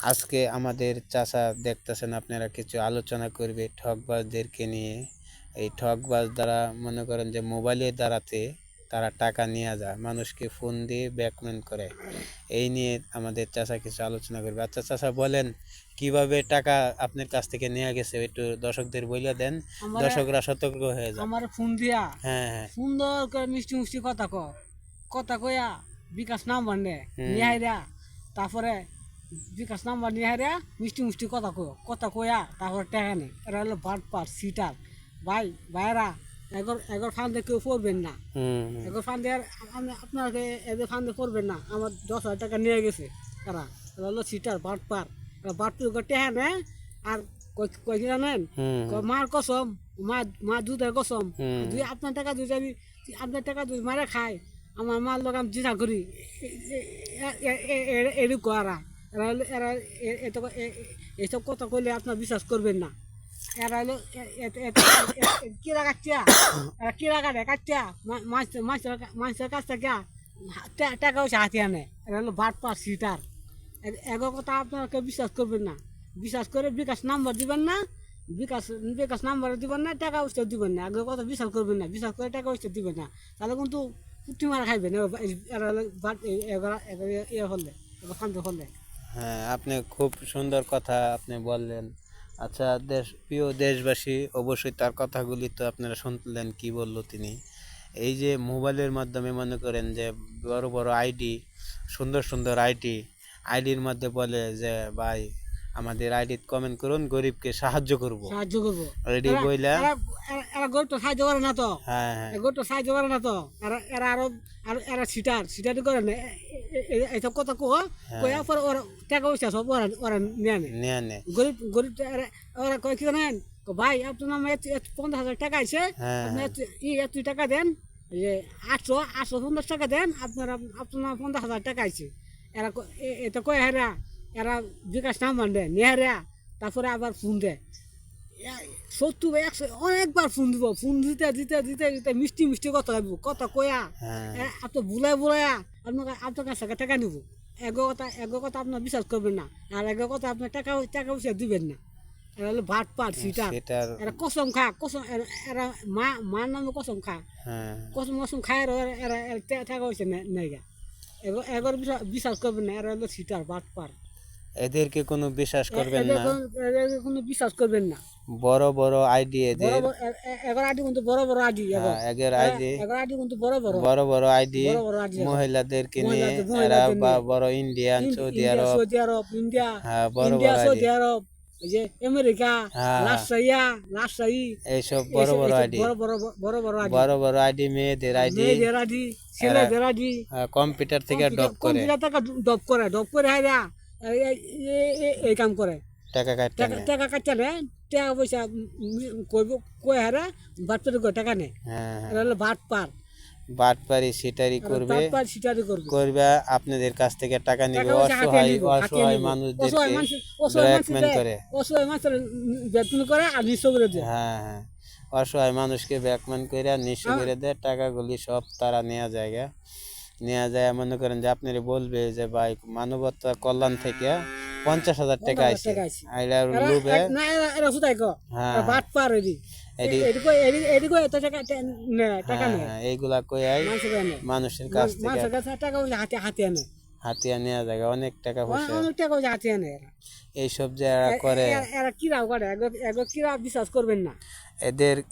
আজকে আমাদের চাচা দেখতেছেন আপনারা কিছু আলোচনা করবে ঠকবাজদেরকে নিয়ে। এই ঠকবাজ দ্বারা মনে করেন যে মোবাইলের দ্বারাতে তারা টাকা নিয়ে যায়, মানুষকে ফোন দিয়ে ব্যাকমেন্ট করে। এই নিয়ে আমাদের চাচা কিছু আলোচনা করবে। আচ্ছা চাচা বলেন, কিভাবে টাকা আপনার কাছ থেকে নেওয়া গেছে একটু দর্শকদের বইলা দেন, দর্শকরা সতর্ক হয়ে যায়। আমার ফোন দিয়া হ্যাঁ হ্যাঁ সুন্দর করে মিষ্টি মিষ্টি কথা কয়া বিকাশ নাম্বার নিয়ে দেয়া, তারপরে বিকাশ নাম্বার নিয়ে দেয়া মিষ্টি মিষ্টি কথা কয়া তারপরে টাকা নেই। এরা হলো বাটপার সিটার। ভাইরা এগর ফান্দে কেউ পড়বেন না। এগর ফান্দে আপনাকে এদের ফান্দে পড়বেন না। আমার 10,000 টাকা নিয়ে গেছে এরা। এরা হলো সিটার বাটপার। বাটপুর টেহা নেয় আর কই কি জানেন, মার কসম, মা দুধের কসম, যদি আপনার টাকা যদি আমি আপনার টাকা যদি মারা খাই, আমার মার লোক আমি জিনা করি এরকম করা। এরা এসব কথা কইলে আপনার বিশ্বাস করবেন না। এরা হলো কিরা কাটিয়া, এরা কিরা কাটিয়া মানুষের কাছ থেকে টাকা পয়সা হাতিয়ে আনে। এরা হলো বাটপার সিটার। এগো কথা আপনাকে বিশ্বাস করবেন না। বিশ্বাস করে বিকাশ নাম্বার দিবেন না, বিকাশ নাম্বার দিবেন না, টাকা পয়সা দিবেন না। এগো কথা বিশ্বাস করবেন না, বিশ্বাস করে টাকা পয়সা দিবেন না, তাহলে কিন্তু পুটি মারা খাইবেন। ইয়ে হলে শান্ত হলে। হ্যাঁ, আপনি খুব সুন্দর কথা আপনি বললেন। আচ্ছা প্রিয় দেশবাসী, অবশ্যই তার কথাগুলি তো আপনারা শুনলেন কি বলল তিনি। এই যে মোবাইলের মাধ্যমে মনে করেন যে বড় বড় আইডি, সুন্দর সুন্দর আইডির মধ্যে বলে যে ভাই আমাদের আইডিতে কমেন্ট করুন, গরিবকে সাহায্য করবো। রেডি বইলা এরা গরিবটা সাহায্য করে না তো। হ্যাঁ হ্যাঁ গরিবটা সাহায্য করে না তো। এরা আরো এরা সিটারি করে না। এইসব কথা কয়া পরে ওরা টাকা পয়সা সব ওরা নিয়ে নেয়। গরিব ওরা কয় কি জানেন, ভাই আপনার নামে 50,000 টাকা আছে, আপনি এত টাকা দেন, যে 850 টাকা দেন, আপনার 50,000 টাকা আছে। এরা এটা কয় হেরা, এরা বিকাশ নাম্বার দেয় নিয়ে হেরা, তারপরে আবার ফোন দেয় 70-100 অনেকবার ফোন দিব। ফোন দিতে দিতে দিতে দিতে মিষ্টি মিষ্টি কথা কয়া আপনার বুলাইয়া আপনার কাছ থেকে টাকা নিব। এগো কথা আপনার বিশ্বাস করবেন না, আর এগো কথা আপনার টাকা পয়সা দিবেন না। এরা হলো ভাট সিটার। এরা কসম এরা মার নামে কসম কসম খায় এরা টাকা পয়সা নেই গা। এগোর বিশ্বাস করবেন না, এরা হলো সিটার ভাট। এদেরকে কোনো বিশ্বাস করবেন না, কোনো বিশ্বাস করবেন না। বড় বড় আইডি এদের, এগারো আইডি কিন্তু বড় বড় আইডি, এগের আইডি এগারো আইডি কিন্তু বড় বড় আইডি মহিলাদেরকে নিয়ে এরা বড় ইন্ডিয়ান, সৌদি আরব, ইন্ডিয়া, সৌদি আরব, যে আমেরিকা, রাজশাহী, এইসব বড় বড় আইডি, বড় আইডি, মেয়েদের আইডি, ছেলেদের আইডি কম্পিউটার থেকে ডপ করে হাইরা এই কাম করে। টাকা কাটতে নেয়, টাকা পয়সা কই হারা বাটপারি করে টাকা নেয়। এটা হলো বাটপারি সিটারি করবে, আপনাদের কাছ থেকে টাকা নিবে, অসহায় মানুষদেরকে করে আর নিঃস্ব করে দেয়। হ্যাঁ, অসহায় মানুষকে ব্যাকম্যান করে নিঃস্ব করে দেয়। টাকাগুলি সব তারা নেওয়া যায় মনে করেন যে আপনারা বলবে যে ভাই মানবতার কল্যাণ থেকে 50,000 টাকা আছে, এইগুলা কই মানুষের কাছ থেকে হাতিয়া নেওয়া যায়, অনেক টাকা পয়সা হাতিয়ে নেয়। এইসব যে এরা করে, এরা কিরা করে, কিরা বিশ্বাস করবেন না।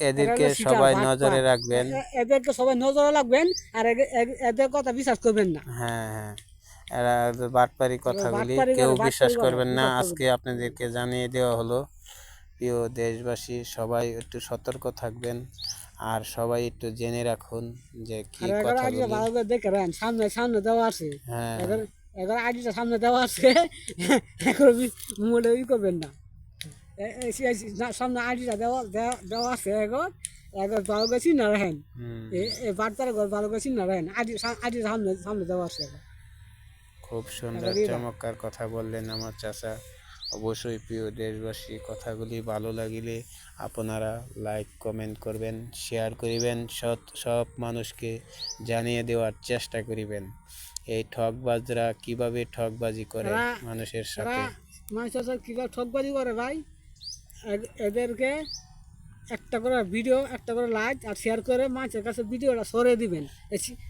এদেরকে সবাই নজরে রাখবেন, এদেরকে সবাই নজরে রাখবেন, আর এদের কথা বিশ্বাস করবেন না। হ্যাঁ, এরা বাটপারি কথাগুলি কেউ বিশ্বাস করবেন না। আজকে আপনাদেরকে জানিয়ে দেওয়া হলো। প্রিয় দেশবাসী, সবাই একটু সতর্ক থাকবেন, আর সবাই একটু জেনে রাখুন যে কি কথাগুলি দেখেন। সামনে দেওয়া আছে, এবার আইডিটা সামনে দেওয়া আছে, মোটে ই করবেন না। সামনে আইডিটা দেওয়া আছে, এবার ভালো গেছি না রাখেন, বাটপারে ভালো গেছি না রাখেন, আইডি সামনে দেওয়া আছে। খুব সুন্দর চমৎকার কথা বললেন আমার চাচা। অবশ্যই প্রিয় দেশবাসী, কথাগুলি ভালো লাগিলে আপনারা লাইক কমেন্ট করবেন, শেয়ার করিবেন, সব মানুষকে জানিয়ে দেওয়ার চেষ্টা করিবেন এই ঠকবাজরা কিভাবে ঠকবাজি করে মানুষের সাথে। মানুষ আছে কীভাবে ঠকবাজি করে ভাই, এদেরকে একটা করে ভিডিও, একটা করে লাইক আর শেয়ার করে মানুষের কাছে ভিডিওটা সরিয়ে দিবেন।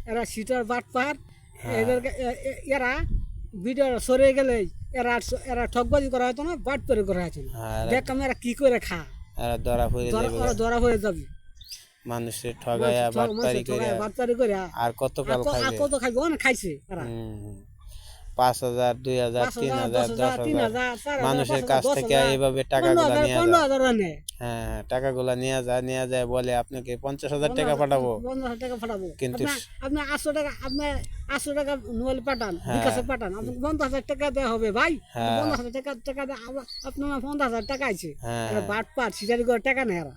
এরা সিটার বাটপার, এদেরকে এরা ভিডিওটা সরিয়ে গেলেই এরা ঠকবাজি করা হতো না, বাটপারি করা হতো না। দেখ এরা কি করে খা, আর ধরা পড়ে যাবে, ওরা ধরা হয়ে যাবে। মানুষের ঠগায়া বাটপারি করে বাটপারি করে আর কতকাল আর খাইবে। কত খাইবে, অনেক খাইছে এরা। 5,000 2,000 3,000 10,000 মানুষের কাছ থেকে এইভাবে টাকাগুলা নিয়ে যায়। 15,000 নেয়। হ্যাঁ, টাকাগুলা নিয়ে যায় বলে আপনাকে 50,000 টাকা পাঠাবো, 15,000 টাকা পাঠাবো। কিন্তু আপনি 800 টাকা, আপনি 800 টাকা মোবাইল পাঠান, বিকাশে পাঠান, আপনি 50,000 টাকা দেওয়া হবে ভাই। 50,000 টাকা আপনার 50,000 টাকা আছে। বাট পাট সিটারি করে টাকা নেয় এরা,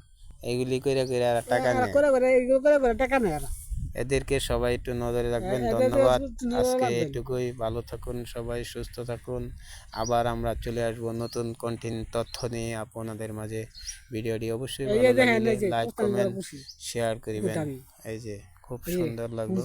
এগুলি করে আর টাকা নেয়। এগুলো করে টাকা নেয় এরা। এদেরকে সবাই একটু নজরে রাখবেন। এদেরকে ধন্যবাদ। একটু নজরে আজকে রাখবেন। এটুকুই। ভালো থাকুন সবাই, সুস্থ থাকুন। আবার আমরা চলে আসবো নতুন কন্টেন্ট তথ্য নিয়ে আপনাদের মাঝে। ভিডিওটি অবশ্যই ভালো লাগলে লাইক কমেন্ট শেয়ার করবেন। এই যে খুব সুন্দর লাগলো।